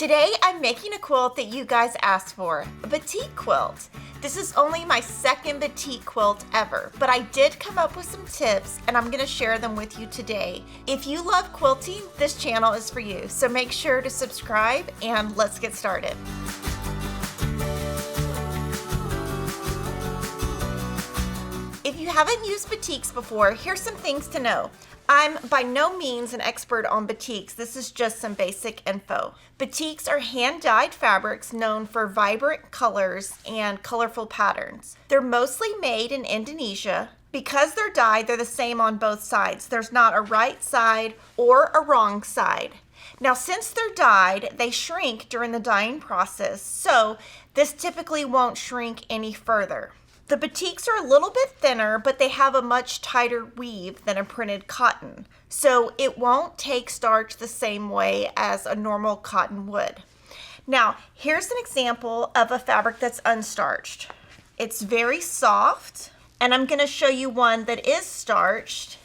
Today I'm making a quilt that you guys asked for, a batik quilt. This is only my second batik quilt ever, but I did come up with some tips and I'm gonna share them with you today. If you love quilting, this channel is for you, so make sure to subscribe and let's get started. If you haven't used batiks before, here's some things to know. I'm by no means an expert on batiks. This is just some basic info. Batiks are hand-dyed fabrics known for vibrant colors and colorful patterns. They're mostly made in Indonesia. Because they're dyed, they're the same on both sides. There's not a right side or a wrong side. Now, since they're dyed, they shrink during the dyeing process, so this typically won't shrink any further. The batiks are a little bit thinner, but they have a much tighter weave than a printed cotton, so it won't take starch the same way as a normal cotton would. Now, here's an example of a fabric that's unstarched. It's very soft, and I'm going to show you one that is starched,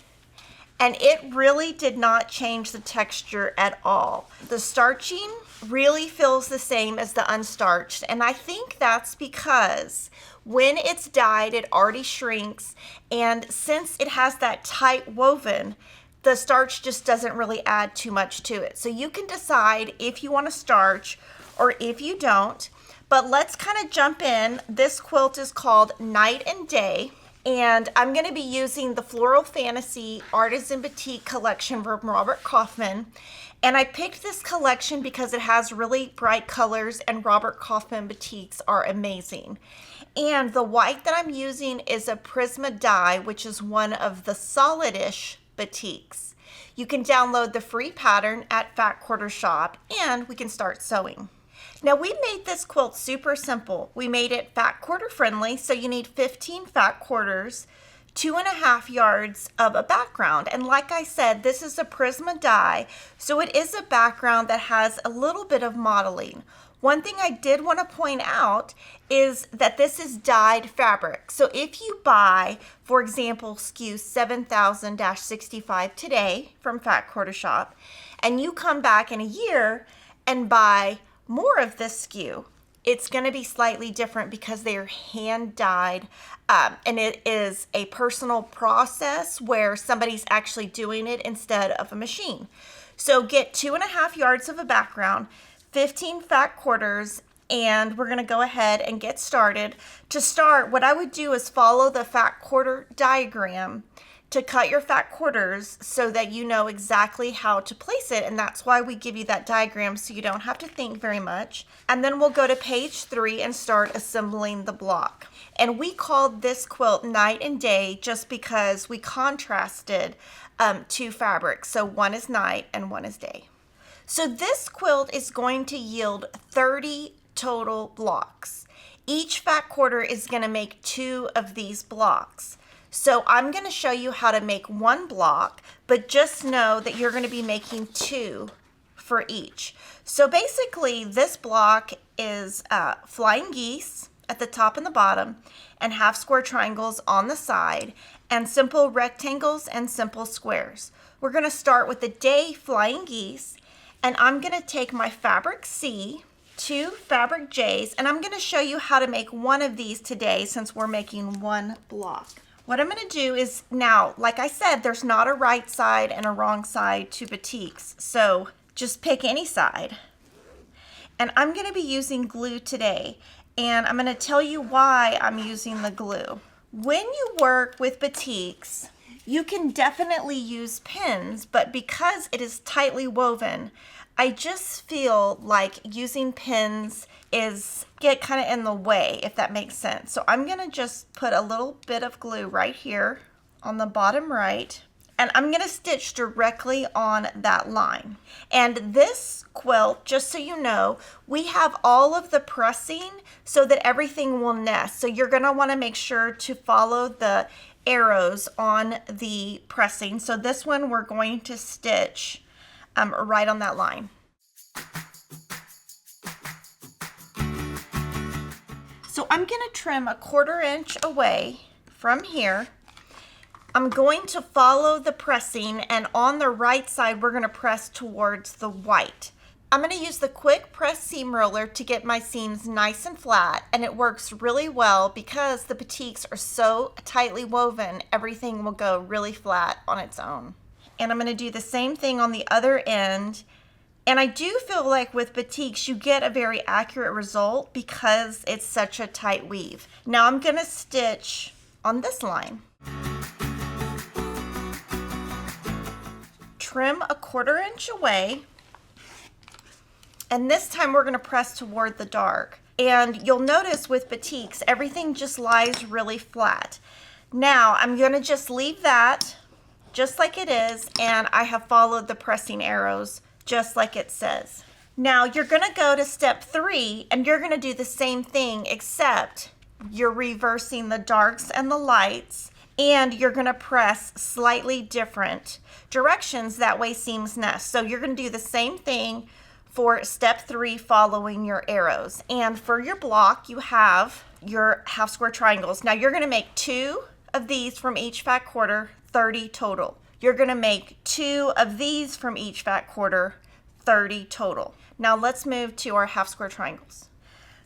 and it really did not change the texture at all. The starching really feels the same as the unstarched, and I think that's because when it's dyed, it already shrinks, and since it has that tight woven, the starch just doesn't really add too much to it. So you can decide if you want to starch or if you don't, but let's kind of jump in. This quilt is called Night and Day, and I'm going to be using the Floral Fantasy Artisan Batik collection from Robert Kaufman. And I picked this collection because it has really bright colors and Robert Kaufman batiks are amazing. And the white that I'm using is a Prisma dye, which is one of the solidish batiks. You can download the free pattern at Fat Quarter Shop and we can start sewing. Now, we made this quilt super simple. We made it fat quarter friendly, so you need 15 fat quarters, 2.5 yards of a background. And like I said, this is a Prisma dye, so it is a background that has a little bit of modeling. One thing I did want to point out is that this is dyed fabric. So if you buy, for example, SKU 7000-65 today from Fat Quarter Shop, and you come back in a year and buy more of this SKU, it's going to be slightly different because they are hand dyed, and it is a personal process where somebody's actually doing it instead of a machine. So get 2.5 yards of a background, 15 fat quarters, and we're going to go ahead and get started. To start, what I would do is follow the fat quarter diagram to cut your fat quarters so that you know exactly how to place it, and that's why we give you that diagram so you don't have to think very much. And then we'll go to page 3 and start assembling the block. And we called this quilt Night and Day just because we contrasted two fabrics, so one is night and one is day. So this quilt is going to yield 30 total blocks. Each fat quarter is going to make 2 of these blocks. So I'm going to show you how to make one block, but just know that you're going to be making 2 for each. So basically this block is flying geese at the top and the bottom, and half square triangles on the side, and simple rectangles and simple squares. We're going to start with the day flying geese, and I'm going to take my fabric C, 2 fabric J's, and I'm going to show you how to make one of these today since we're making one block. What I'm going to do is now, like I said, there's not a right side and a wrong side to batiks, so just pick any side. And I'm going to be using glue today, and I'm going to tell you why I'm using the glue. When you work with batiks, you can definitely use pins, but because it is tightly woven, I just feel like using pins get kind of in the way, if that makes sense. So I'm going to just put a little bit of glue right here on the bottom right, and I'm going to stitch directly on that line. And this quilt, just so you know, we have all of the pressing so that everything will nest. So you're going to want to make sure to follow the arrows on the pressing. So this one we're going to stitch right on that line. So I'm going to trim 1/4 inch away from here. I'm going to follow the pressing, and on the right side we're going to press towards the white. I'm going to use the quick press seam roller to get my seams nice and flat, and it works really well because the batiks are so tightly woven, everything will go really flat on its own. And I'm going to do the same thing on the other end. And I do feel like with batiks, you get a very accurate result because it's such a tight weave. Now I'm going to stitch on this line. Trim a 1/4 inch away. And this time we're going to press toward the dark. And you'll notice with batiks, everything just lies really flat. Now I'm going to just leave that just like it is, and I have followed the pressing arrows just like it says. Now you're going to go to step 3, and you're going to do the same thing, except you're reversing the darks and the lights, and you're going to press slightly different directions, that way seams nest. So you're going to do the same thing for step 3 following your arrows. And for your block, you have your half square triangles. Now you're going to make 2 of these from each fat quarter, 30 total. You're going to make 2 of these from each fat quarter, 30 total. Now let's move to our half square triangles.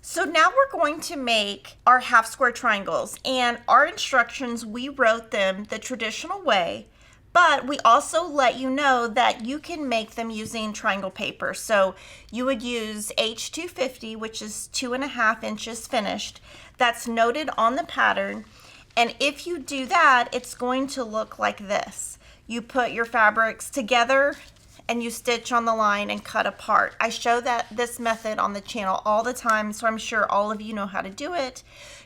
So now we're going to make our half square triangles, and our instructions, we wrote them the traditional way, but we also let you know that you can make them using triangle paper. So you would use H250, which is 2.5 inches finished. That's noted on the pattern. And if you do that, it's going to look like this. You put your fabrics together and you stitch on the line and cut apart. I show this method on the channel all the time, so I'm sure all of you know how to do it.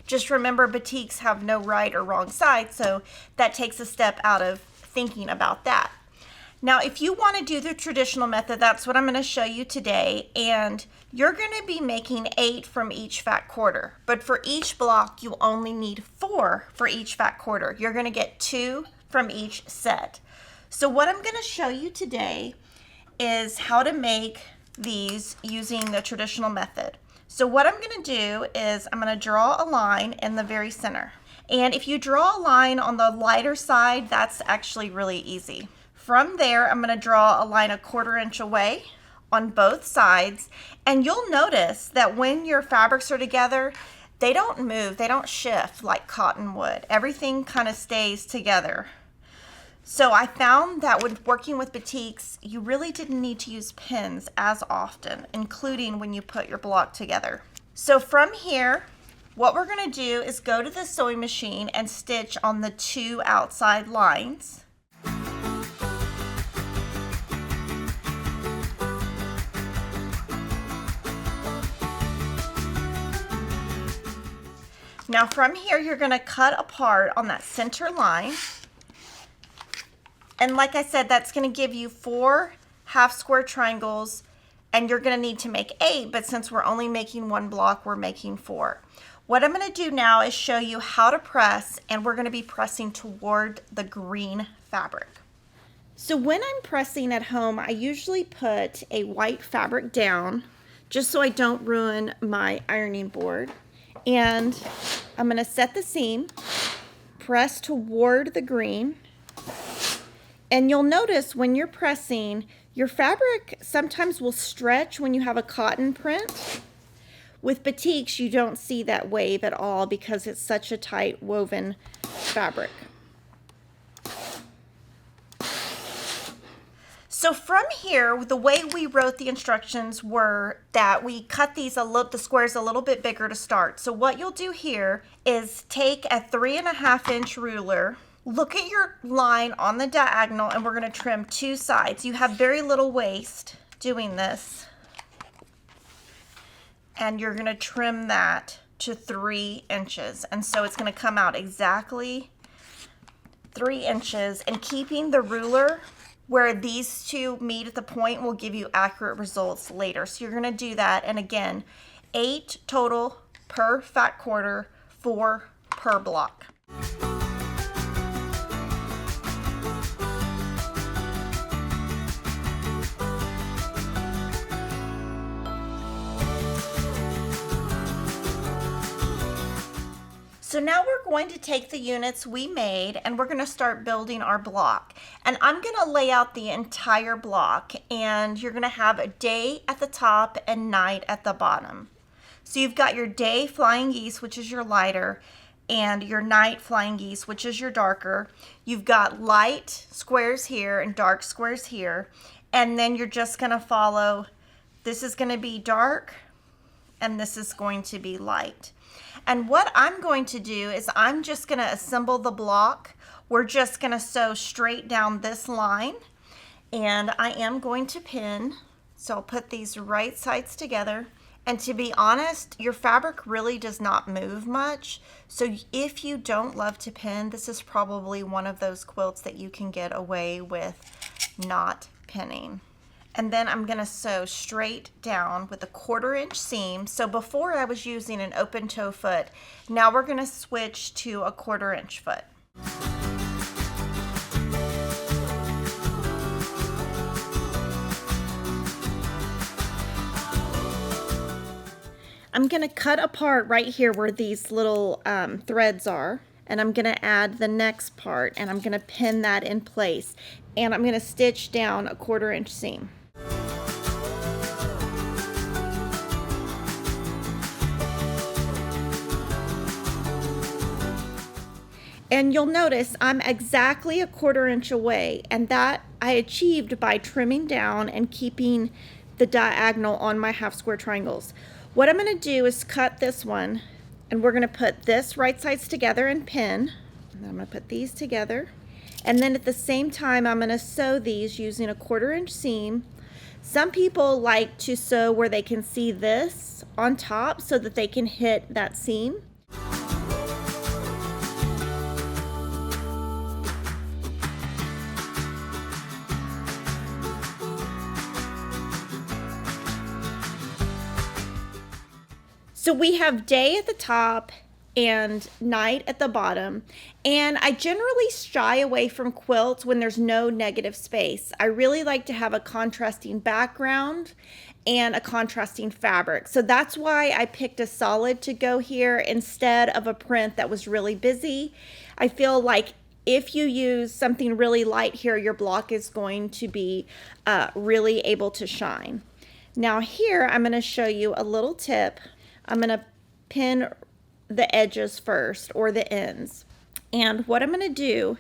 Just remember, batiks have no right or wrong side, so that takes a step out of thinking about that. Now, if you want to do the traditional method, that's what I'm going to show you today, and you're going to be making 8 from each fat quarter, but for each block, you only need 4 for each fat quarter. You're going to get 2 from each set. So what I'm going to show you today is how to make these using the traditional method. So what I'm going to do is I'm going to draw a line in the very center. And if you draw a line on the lighter side, that's actually really easy. From there, I'm going to draw a line 1/4 inch away on both sides. And you'll notice that when your fabrics are together, they don't move, they don't shift like cotton would. Everything kind of stays together. So I found that when working with batiks, you really didn't need to use pins as often, including when you put your block together. So from here, what we're going to do is go to the sewing machine and stitch on the 2 outside lines. Now from here, you're going to cut apart on that center line. And like I said, that's going to give you 4 half square triangles, and you're going to need to make 8, but since we're only making 1 block, we're making 4. What I'm going to do now is show you how to press, and we're going to be pressing toward the green fabric. So when I'm pressing at home, I usually put a white fabric down just so I don't ruin my ironing board. And I'm going to set the seam, press toward the green. And you'll notice when you're pressing, your fabric sometimes will stretch when you have a cotton print. With batiks, you don't see that wave at all because it's such a tight woven fabric. So from here, the way we wrote the instructions were that we cut these the squares a little bit bigger to start. So what you'll do here is take a 3.5 inch ruler. Look at your line on the diagonal, and we're going to trim 2 sides. You have very little waste doing this, and you're going to trim that to 3 inches. And so it's going to come out exactly 3 inches, and keeping the ruler where these 2 meet at the point will give you accurate results later. So you're going to do that, and again, 8 total per fat quarter, 4 per block. So now we're going to take the units we made and we're going to start building our block. And I'm going to lay out the entire block, and you're going to have a day at the top and night at the bottom. So you've got your day flying geese, which is your lighter, and your night flying geese, which is your darker. You've got light squares here and dark squares here. And then you're just going to follow, this is going to be dark and this is going to be light. And what I'm going to do is I'm just going to assemble the block. We're just going to sew straight down this line, and I am going to pin. So I'll put these right sides together. And to be honest, your fabric really does not move much. So if you don't love to pin, this is probably one of those quilts that you can get away with not pinning. And then I'm going to sew straight down with a 1/4 inch seam. So before I was using an open toe foot. Now we're going to switch to a 1/4 inch foot. I'm going to cut apart right here where these little threads are. And I'm going to add the next part, and I'm going to pin that in place. And I'm going to stitch down a 1/4 inch seam. And you'll notice I'm exactly a 1/4 inch away, and that I achieved by trimming down and keeping the diagonal on my half square triangles. What I'm going to do is cut this one, and we're going to put this right sides together and pin. And then I'm going to put these together. And then at the same time, I'm going to sew these using a 1/4 inch seam. Some people like to sew where they can see this on top so that they can hit that seam. So we have day at the top and night at the bottom, and I generally shy away from quilts when there's no negative space. I really like to have a contrasting background and a contrasting fabric. So that's why I picked a solid to go here instead of a print that was really busy. I feel like if you use something really light here, your block is going to be really able to shine. Now here, I'm going to show you a little tip. I'm going to pin the edges first, or the ends. And what I'm going to do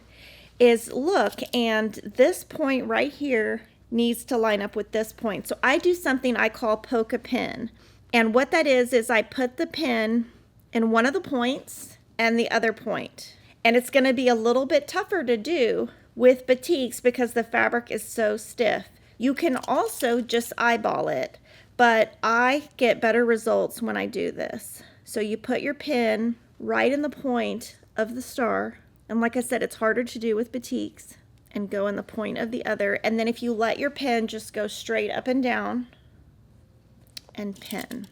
is look, and this point right here needs to line up with this point. So I do something I call poke a pin. And what that is I put the pin in one of the points and the other point. And it's going to be a little bit tougher to do with batiks because the fabric is so stiff. You can also just eyeball it, but I get better results when I do this. So you put your pin right in the point of the star, and like I said, it's harder to do with batiks, and go in the point of the other. And then if you let your pin just go straight up and down and pin.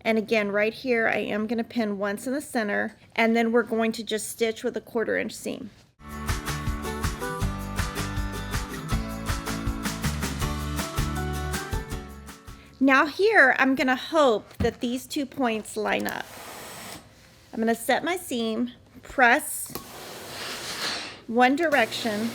And again, right here, I am going to pin once in the center, and then we're going to just stitch with a 1/4 inch seam. Now here, I'm going to hope that these 2 points line up. I'm going to set my seam, press one direction,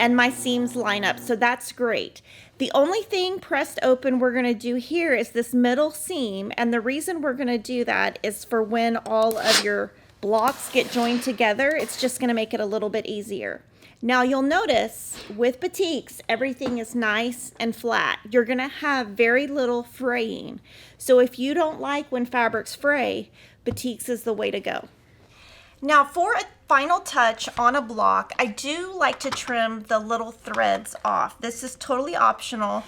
and my seams line up. So that's great. The only thing pressed open we're going to do here is this middle seam. And the reason we're going to do that is for when all of your blocks get joined together, it's just going to make it a little bit easier. Now you'll notice with batiks, everything is nice and flat. You're going to have very little fraying. So if you don't like when fabrics fray, batiks is the way to go. Now for a final touch on a block, I do like to trim the little threads off. This is totally optional.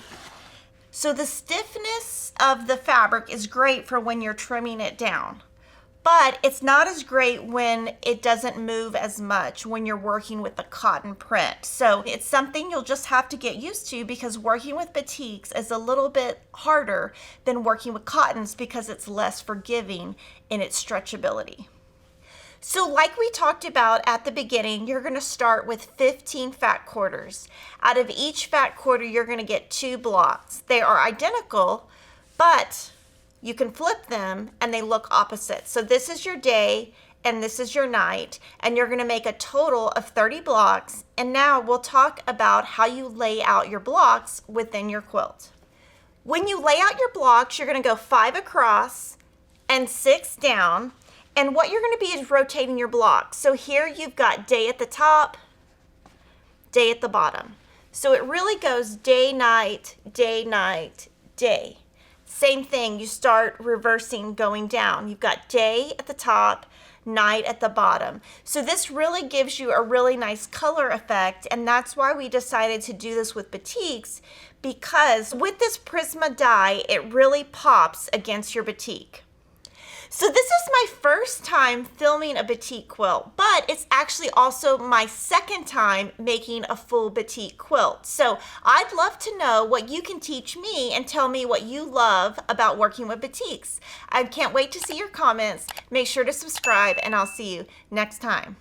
So the stiffness of the fabric is great for when you're trimming it down. But it's not as great when it doesn't move as much when you're working with the cotton print. So it's something you'll just have to get used to, because working with batiks is a little bit harder than working with cottons because it's less forgiving in its stretchability. So like we talked about at the beginning, you're going to start with 15 fat quarters. Out of each fat quarter, you're going to get 2 blocks. They are identical, but you can flip them and they look opposite. So this is your day and this is your night, and you're gonna make a total of 30 blocks. And now we'll talk about how you lay out your blocks within your quilt. When you lay out your blocks, you're gonna go 5 across and 6 down. And what you're gonna be is rotating your blocks. So here you've got day at the top, day at the bottom. So it really goes day, night, day, night, day. Same thing, you start reversing going down. You've got day at the top, night at the bottom. So this really gives you a really nice color effect, and that's why we decided to do this with batiks, because with this Prisma die, it really pops against your batik. So this is my first time filming a batik quilt, but it's actually also my second time making a full batik quilt. So I'd love to know what you can teach me and tell me what you love about working with batiks. I can't wait to see your comments. Make sure to subscribe, and I'll see you next time.